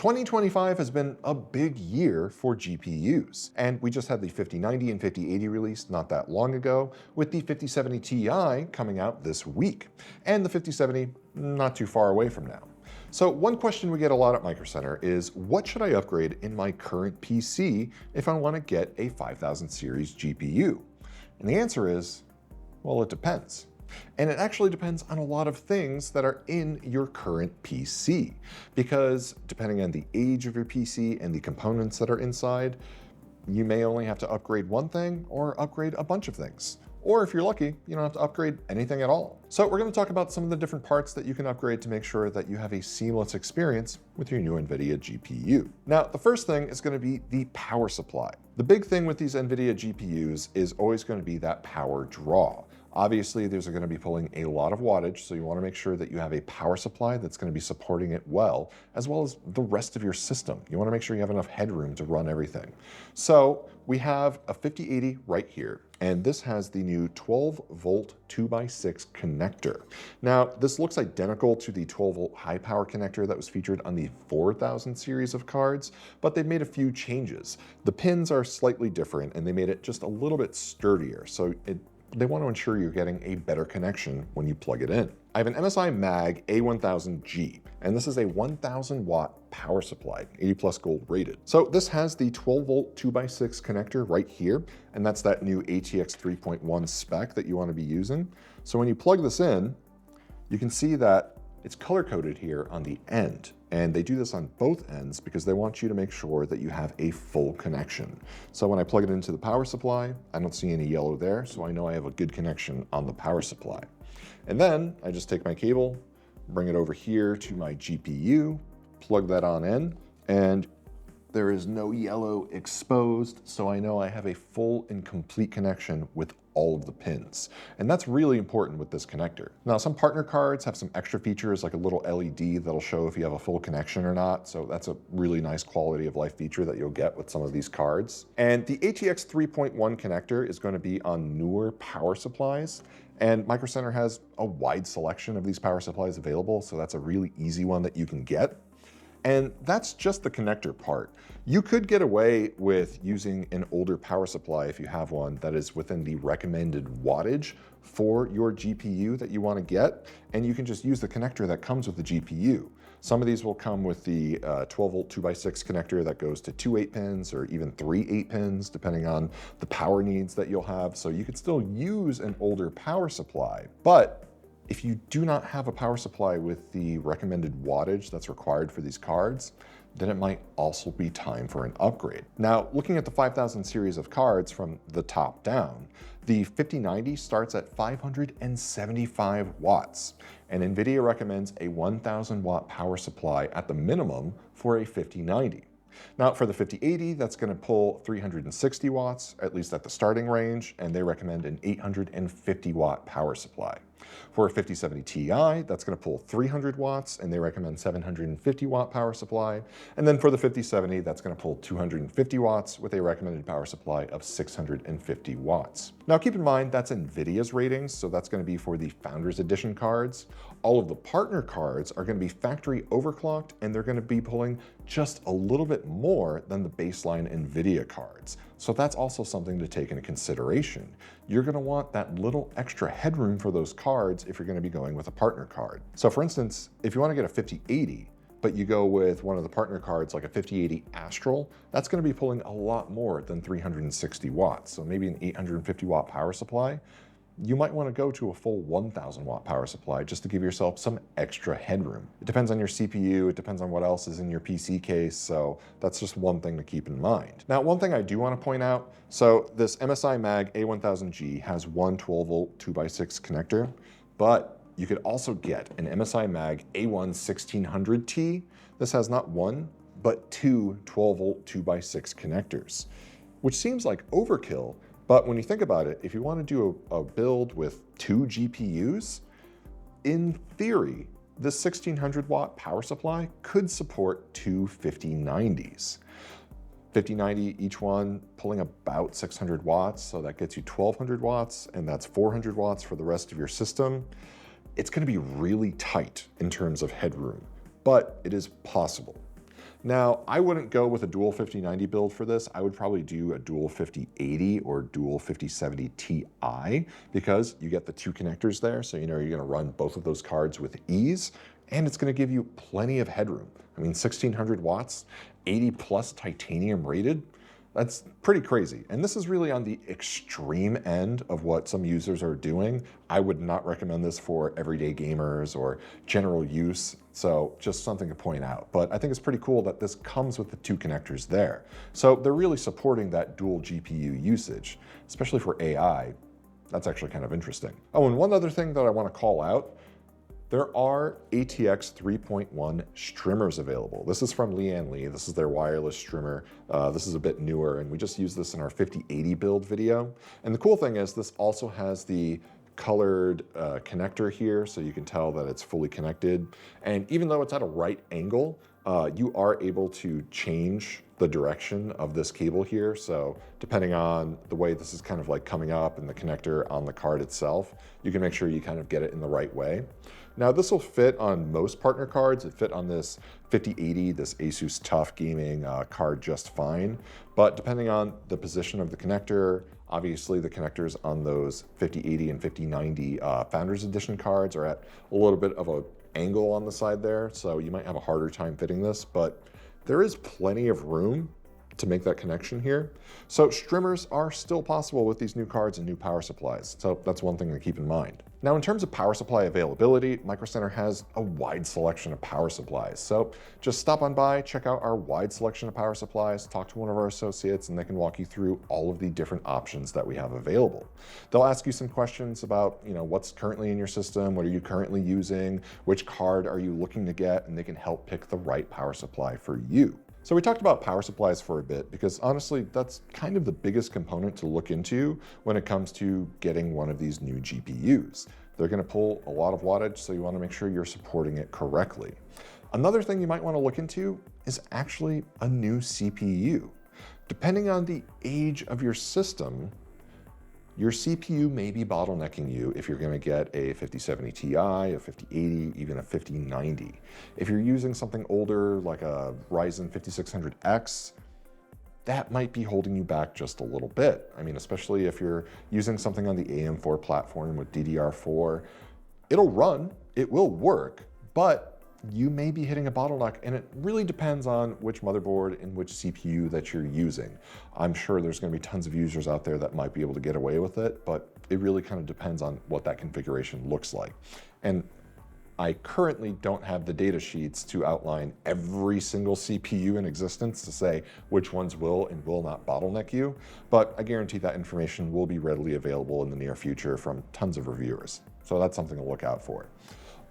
2025 has been a big year for GPUs, and we just had the 5090 and 5080 released not that long ago, with the 5070 Ti coming out this week, and the 5070 not too far away from now. So one question we get a lot at Microcenter is, what should I upgrade in my current PC if I want to get a 5000 series GPU? And the answer is, well, it depends. And it actually depends on a lot of things that are in your current PC, because depending on the age of your PC and the components that are inside, you may only have to upgrade one thing or upgrade a bunch of things. Or if you're lucky, you don't have to upgrade anything at all. So we're going to talk about some of the different parts that you can upgrade to make sure that you have a seamless experience with your new NVIDIA GPU. Now, the first thing is going to be the power supply. The big thing with these NVIDIA GPUs is always going to be that power draw. Obviously, there's going to be pulling a lot of wattage, so you want to make sure that you have a power supply that's going to be supporting it well as the rest of your system. You want to make sure you have enough headroom to run everything. So we have a 5080 right here, and this has the new 12-volt 2x6 connector. Now, this looks identical to the 12-volt high-power connector that was featured on the 4000 series of cards, but they've made a few changes. The pins are slightly different, and they made it just a little bit sturdier, so they want to ensure you're getting a better connection when you plug it in. I have an MSI Mag A1000G, and this is a 1000 watt power supply, 80 plus gold rated. So this has the 12-volt 2x6 connector right here, and that's that new RTX 3.1 spec that you want to be using. So when you plug this in, you can see that it's color-coded here on the end, and they do this on both ends because they want you to make sure that you have a full connection. So when I plug it into the power supply, I don't see any yellow there, so I know I have a good connection on the power supply. And then I just take my cable, bring it over here to my GPU, plug that on in, and there is no yellow exposed, so I know I have a full and complete connection with all of the pins. And that's really important with this connector. Now, some partner cards have some extra features like a little LED that'll show if you have a full connection or not. So that's a really nice quality of life feature that you'll get with some of these cards. And the RTX 3.1 connector is going to be on newer power supplies. And Microcenter has a wide selection of these power supplies available, so that's a really easy one that you can get. And that's just the connector part. You could get away with using an older power supply if you have one that is within the recommended wattage for your GPU that you want to get, and you can just use the connector that comes with the GPU. Some of these will come with the 12-volt 2x6 connector that goes to 2 8-pins or even 3 8-pins, depending on the power needs that you'll have. So you could still use an older power supply, but if you do not have a power supply with the recommended wattage that's required for these cards, then it might also be time for an upgrade. Now, looking at the 5000 series of cards from the top down, the 5090 starts at 575 watts, and NVIDIA recommends a 1000 watt power supply at the minimum for a 5090. Now for the 5080, that's going to pull 360 watts, at least at the starting range, and they recommend an 850 watt power supply. For a 5070 Ti, that's going to pull 300 watts, and they recommend 750 watt power supply. And then for the 5070, that's going to pull 250 watts with a recommended power supply of 650 watts. Now keep in mind, that's NVIDIA's ratings, so that's going to be for the Founders Edition cards. All of the partner cards are going to be factory overclocked, and they're going to be pulling just a little bit more than the baseline NVIDIA cards. So that's also something to take into consideration. You're going to want that little extra headroom for those cards if you're going to be going with a partner card. So for instance, if you want to get a 5080, but you go with one of the partner cards like a 5080 Astral, that's going to be pulling a lot more than 360 watts. So maybe an 850 watt power supply. You might want to go to a full 1000 watt power supply just to give yourself some extra headroom. It depends on your CPU, it depends on what else is in your PC case, so that's just one thing to keep in mind. Now, one thing I do want to point out, so this MSI Mag A1000G has one 12-volt 2x6 connector, but you could also get an MSI Mag A1 1600T. This has not one, but two 12-volt 2x6 connectors, which seems like overkill. But when you think about it, if you want to do a build with 2 GPUs, in theory, this 1600 watt power supply could support 2 5090s. 5090, each one pulling about 600 watts, so that gets you 1200 watts, and that's 400 watts for the rest of your system. It's going to be really tight in terms of headroom, but it is possible. Now, I wouldn't go with a dual 5090 build for this. I would probably do a dual 5080 or dual 5070 Ti because you get the two connectors there. So you know you're gonna run both of those cards with ease, and it's gonna give you plenty of headroom. I mean, 1600 watts, 80 plus titanium rated. That's pretty crazy. And this is really on the extreme end of what some users are doing. I would not recommend this for everyday gamers or general use. So just something to point out. But I think it's pretty cool that this comes with the two connectors there. So they're really supporting that dual GPU usage, especially for AI. That's actually kind of interesting. Oh, and one other thing that I want to call out, there are ATX 3.1 streamers available. This is from Lian Li. This is their wireless streamer. This is a bit newer, and we just used this in our 5080 build video. And the cool thing is this also has the colored connector here, so you can tell that it's fully connected. And even though it's at a right angle, you are able to change the direction of this cable here. So depending on the way this is kind of like coming up and the connector on the card itself, you can make sure you kind of get it in the right way. Now this will fit on most partner cards. It fit on this 5080, this Asus TUF Gaming card just fine. But depending on the position of the connector, obviously the connectors on those 5080 and 5090 Founders Edition cards are at a little bit of an angle on the side there. So you might have a harder time fitting this, but there is plenty of room to make that connection here. So streamers are still possible with these new cards and new power supplies. So that's one thing to keep in mind. Now, in terms of power supply availability, microcenter has a wide selection of power supplies. So just stop on by, check out our wide selection of power supplies, talk to one of our associates, and they can walk you through all of the different options that we have available. They'll ask you some questions about, what's currently in your system, what are you currently using, which card are you looking to get, and they can help pick the right power supply for you. So we talked about power supplies for a bit because honestly, that's kind of the biggest component to look into when it comes to getting one of these new GPUs. They're going to pull a lot of wattage, so you want to make sure you're supporting it correctly. Another thing you might want to look into is actually a new CPU. Depending on the age of your system, your CPU may be bottlenecking you if you're going to get a 5070 Ti, a 5080, even a 5090. If you're using something older like a Ryzen 5600X, that might be holding you back just a little bit. I mean, especially if you're using something on the AM4 platform with DDR4, it'll run, it will work, but you may be hitting a bottleneck, and it really depends on which motherboard and which CPU that you're using. I'm sure there's going to be tons of users out there that might be able to get away with it, but it really kind of depends on what that configuration looks like. And I currently don't have the data sheets to outline every single CPU in existence to say which ones will and will not bottleneck you, but I guarantee that information will be readily available in the near future from tons of reviewers. So that's something to look out for.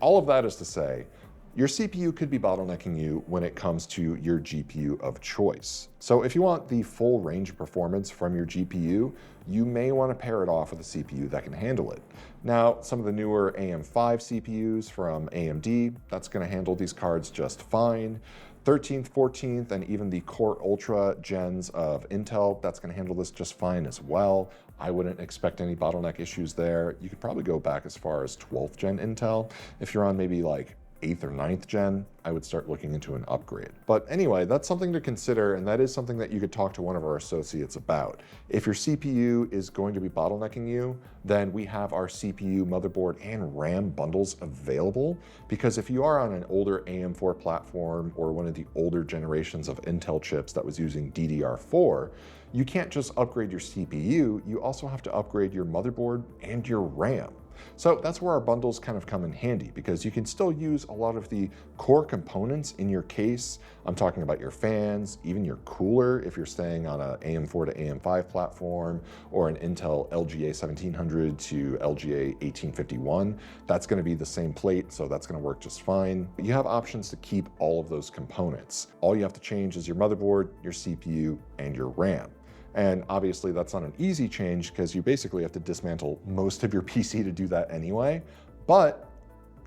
All of that is to say, your CPU could be bottlenecking you when it comes to your GPU of choice. So if you want the full range of performance from your GPU, you may want to pair it off with a CPU that can handle it. Now, some of the newer AM5 CPUs from AMD, that's going to handle these cards just fine. 13th, 14th, and even the Core Ultra gens of Intel, that's going to handle this just fine as well. I wouldn't expect any bottleneck issues there. You could probably go back as far as 12th gen Intel. If you're on maybe like 8th or 9th gen, I would start looking into an upgrade. But anyway, that's something to consider, and that is something that you could talk to one of our associates about. If your CPU is going to be bottlenecking you, then we have our CPU, motherboard, and RAM bundles available, because if you are on an older AM4 platform or one of the older generations of Intel chips that was using DDR4, you can't just upgrade your CPU, you also have to upgrade your motherboard and your RAM. So that's where our bundles kind of come in handy, because you can still use a lot of the core components in your case. I'm talking about your fans, even your cooler if you're staying on an AM4 to AM5 platform, or an Intel LGA 1700 to LGA 1851. That's going to be the same plate, so that's going to work just fine. But you have options to keep all of those components. All you have to change is your motherboard, your CPU, and your RAM. And obviously that's not an easy change because you basically have to dismantle most of your PC to do that anyway, but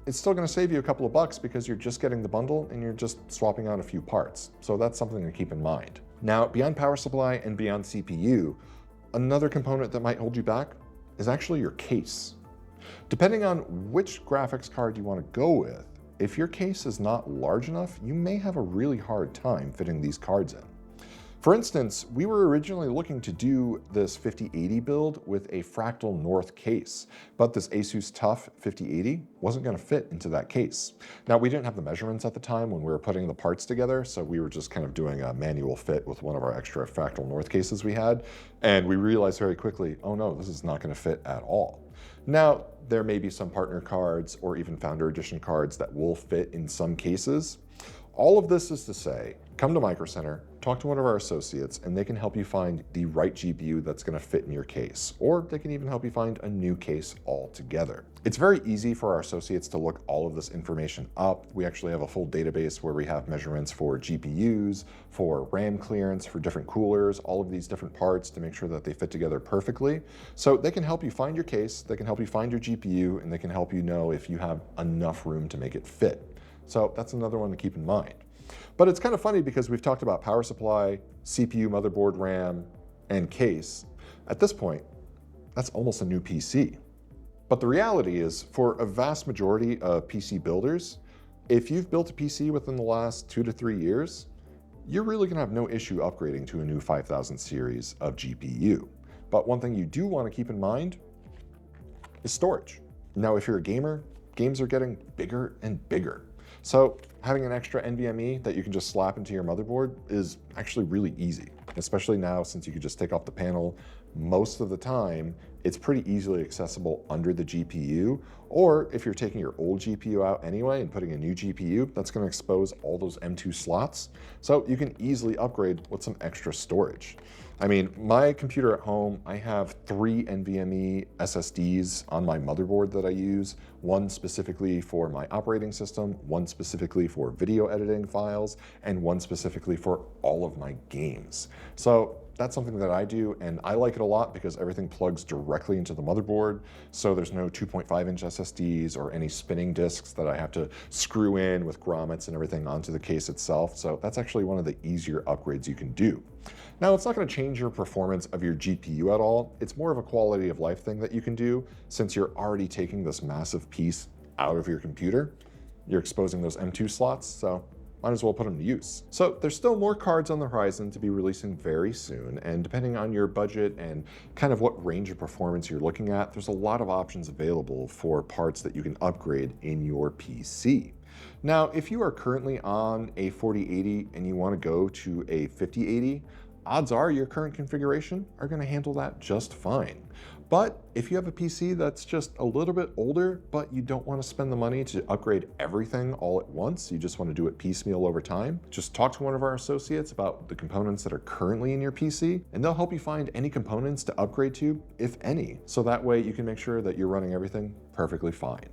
it's still going to save you a couple of bucks because you're just getting the bundle and you're just swapping out a few parts. So that's something to keep in mind. Now, beyond power supply and beyond CPU, another component that might hold you back is actually your case. Depending on which graphics card you want to go with, if your case is not large enough, you may have a really hard time fitting these cards in. For instance, we were originally looking to do this 5080 build with a fractal north case, but this Asus TUF 5080 wasn't going to fit into that case. Now, we didn't have the measurements at the time when we were putting the parts together, so we were just kind of doing a manual fit with one of our extra fractal north cases we had, and we realized very quickly, oh no, this is not going to fit at all. Now, there may be some partner cards or even founder edition cards that will fit in some cases. All of this is to say, come to Microcenter, talk to one of our associates, and they can help you find the right GPU that's going to fit in your case, or they can even help you find a new case altogether. It's very easy for our associates to look all of this information up. We actually have a full database where we have measurements for GPUs, for RAM clearance, for different coolers, all of these different parts to make sure that they fit together perfectly. So they can help you find your case, they can help you find your GPU, and they can help you know if you have enough room to make it fit. So that's another one to keep in mind. But it's kind of funny because we've talked about power supply, CPU, motherboard, RAM, and case. At this point, that's almost a new PC. But the reality is, for a vast majority of PC builders, if you've built a PC within the last 2 to 3 years, you're really going to have no issue upgrading to a new 5000 series of GPU. But one thing you do want to keep in mind is storage. Now, if you're a gamer, games are getting bigger and bigger. So having an extra NVMe that you can just slap into your motherboard is actually really easy, especially now since you can just take off the panel. Most of the time, it's pretty easily accessible under the GPU, or if you're taking your old GPU out anyway and putting a new GPU, that's going to expose all those M2 slots. So you can easily upgrade with some extra storage. I mean, my computer at home, I have 3 NVMe SSDs on my motherboard that I use, one specifically for my operating system, one specifically for video editing files, and one specifically for all of my games. So that's something that I do, and I like it a lot because everything plugs directly into the motherboard, so there's no 2.5-inch SSDs or any spinning disks that I have to screw in with grommets and everything onto the case itself, so that's actually one of the easier upgrades you can do. Now, it's not going to change your performance of your GPU at all. It's more of a quality of life thing that you can do since you're already taking this massive piece out of your computer. You're exposing those M2 slots, so might as well put them to use. So there's still more cards on the horizon to be releasing very soon, and depending on your budget and kind of what range of performance you're looking at, there's a lot of options available for parts that you can upgrade in your PC. Now, if you are currently on a 4080 and you want to go to a 5080, odds are your current configuration are going to handle that just fine. But if you have a PC that's just a little bit older, but you don't want to spend the money to upgrade everything all at once, you just want to do it piecemeal over time, just talk to one of our associates about the components that are currently in your PC, and they'll help you find any components to upgrade to, if any. So that way you can make sure that you're running everything perfectly fine.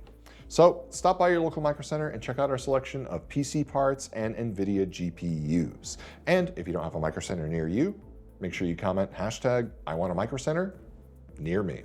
So stop by your local Microcenter and check out our selection of PC parts and NVIDIA GPUs. And if you don't have a Microcenter near you, make sure you comment #IWantAMicrocenter near me.